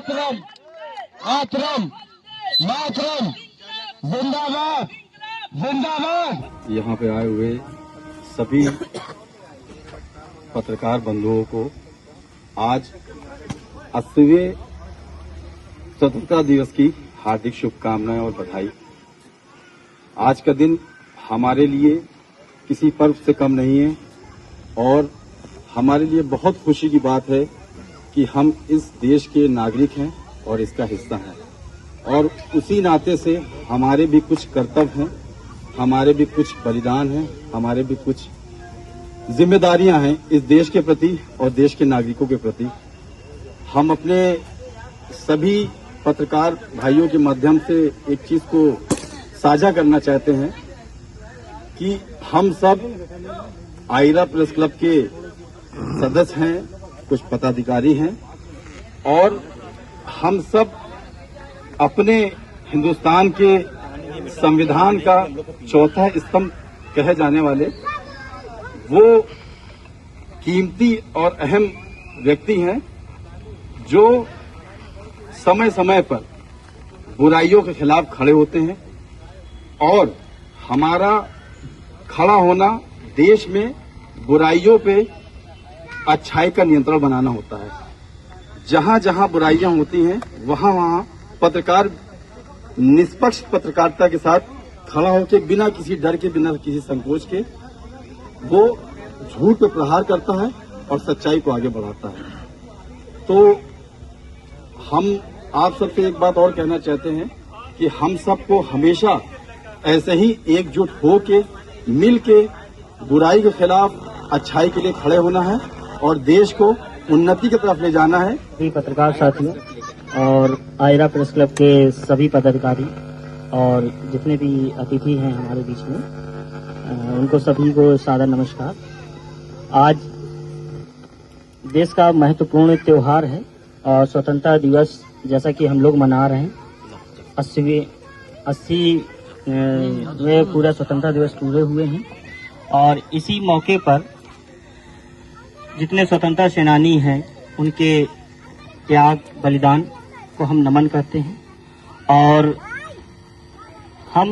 मातरम मातरम मातरम जिंदाबाद जिंदाबाद। यहाँ पे आए हुए सभी पत्रकार बंधुओं को आज 80वें स्वतंत्रता दिवस की हार्दिक शुभकामनाएं और बधाई। आज का दिन हमारे लिए किसी पर्व से कम नहीं है और हमारे लिए बहुत खुशी की बात है कि हम इस देश के नागरिक हैं और इसका हिस्सा हैं और उसी नाते से हमारे भी कुछ कर्तव्य हैं, हमारे भी कुछ बलिदान हैं, हमारे भी कुछ जिम्मेदारियां हैं इस देश के प्रति और देश के नागरिकों के प्रति। हम अपने सभी पत्रकार भाइयों के माध्यम से एक चीज को साझा करना चाहते हैं कि हम सब आयरा प्रेस क्लब के सदस्य हैं, कुछ पदाधिकारी हैं और हम सब अपने हिंदुस्तान के संविधान का चौथा स्तंभ कहे जाने वाले वो कीमती और अहम व्यक्ति हैं जो समय समय पर बुराइयों के खिलाफ खड़े होते हैं और हमारा खड़ा होना देश में बुराइयों पे अच्छाई का नियंत्रण बनाना होता है। जहां जहां बुराइयां होती हैं वहां वहां पत्रकार निष्पक्ष पत्रकारिता के साथ खड़ा होकर बिना किसी डर के, बिना किसी संकोच के वो झूठ पे प्रहार करता है और सच्चाई को आगे बढ़ाता है। तो हम आप सबसे एक बात और कहना चाहते हैं कि हम सबको हमेशा ऐसे ही एकजुट होके मिलके बुराई के खिलाफ अच्छाई के लिए खड़े होना है और देश को उन्नति की तरफ ले जाना है। सभी पत्रकार साथियों और आयरा प्रेस क्लब के सभी पदाधिकारी और जितने भी अतिथि हैं हमारे बीच में, उनको सभी को सादर नमस्कार। आज देश का महत्वपूर्ण त्योहार है और स्वतंत्रता दिवस जैसा कि हम लोग मना रहे हैं, 80वें पूरा स्वतंत्रता दिवस पूरे हुए हैं और इसी मौके पर जितने स्वतंत्रता सेनानी हैं उनके त्याग बलिदान को हम नमन करते हैं। और हम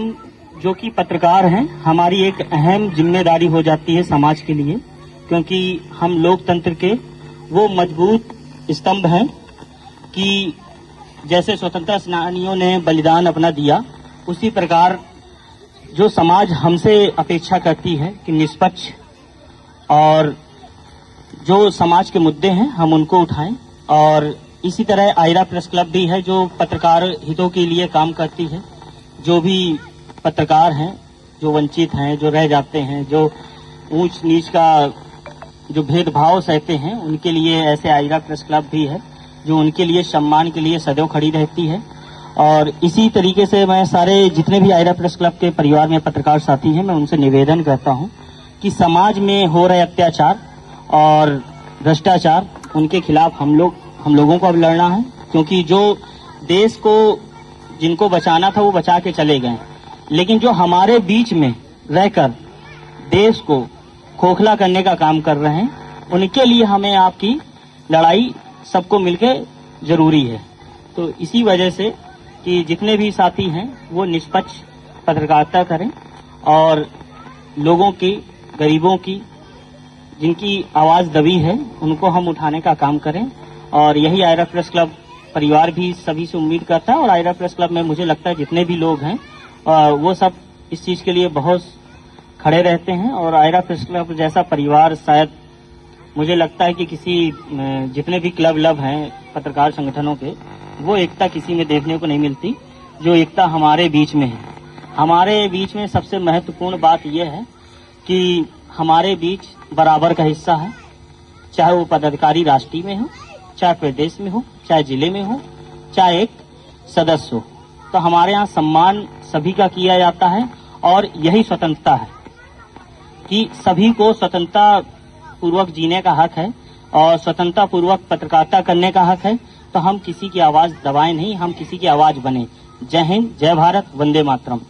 जो कि पत्रकार हैं, हमारी एक अहम जिम्मेदारी हो जाती है समाज के लिए, क्योंकि हम लोकतंत्र के वो मजबूत स्तंभ हैं कि जैसे स्वतंत्रता सेनानियों ने बलिदान अपना दिया, उसी प्रकार जो समाज हमसे अपेक्षा करती है कि निष्पक्ष और जो समाज के मुद्दे हैं हम उनको उठाएं। और इसी तरह आयरा प्रेस क्लब भी है जो पत्रकार हितों के लिए काम करती है। जो भी पत्रकार हैं, जो वंचित हैं, जो रह जाते हैं, जो ऊंच नीच का जो भेदभाव सहते हैं, उनके लिए ऐसे आयरा प्रेस क्लब भी है जो उनके लिए सम्मान के लिए सदैव खड़ी रहती है। और इसी तरीके से मैं सारे जितने भी आयरा प्रेस क्लब के परिवार में पत्रकार साथी हैं, मैं उनसे निवेदन करता हूं कि समाज में हो रहे अत्याचार और भ्रष्टाचार, उनके खिलाफ हम लोगों को अब लड़ना है, क्योंकि जो देश को जिनको बचाना था वो बचा के चले गए, लेकिन जो हमारे बीच में रहकर देश को खोखला करने का काम कर रहे हैं, उनके लिए हमें आपकी लड़ाई सबको मिलकर जरूरी है। तो इसी वजह से कि जितने भी साथी हैं वो निष्पक्ष पत्रकारिता करें और लोगों की, गरीबों की, जिनकी आवाज दबी है, उनको हम उठाने का काम करें। और यही आयरा प्रेस क्लब परिवार भी सभी से उम्मीद करता है और आयरा प्रेस क्लब में मुझे लगता है जितने भी लोग हैं वो सब इस चीज के लिए बहुत खड़े रहते हैं। और आयरा प्रेस क्लब जैसा परिवार शायद मुझे लगता है कि किसी जितने भी क्लब हैं पत्रकार संगठनों के, वो एकता किसी में देखने को नहीं मिलती जो एकता हमारे बीच में है। हमारे बीच में सबसे महत्वपूर्ण बात यह है कि हमारे बीच बराबर का हिस्सा है, चाहे वो पदाधिकारी राष्ट्रीय में हो, चाहे प्रदेश में हो, चाहे जिले में हो, चाहे एक सदस्य हो। तो हमारे यहाँ सम्मान सभी का किया जाता है और यही स्वतंत्रता है कि सभी को स्वतंत्रता पूर्वक जीने का हक है और स्वतंत्रता पूर्वक पत्रकारिता करने का हक है। तो हम किसी की आवाज दबाएं नहीं, हम किसी की आवाज बने। जय हिंद, जय भारत, वंदे मातरम।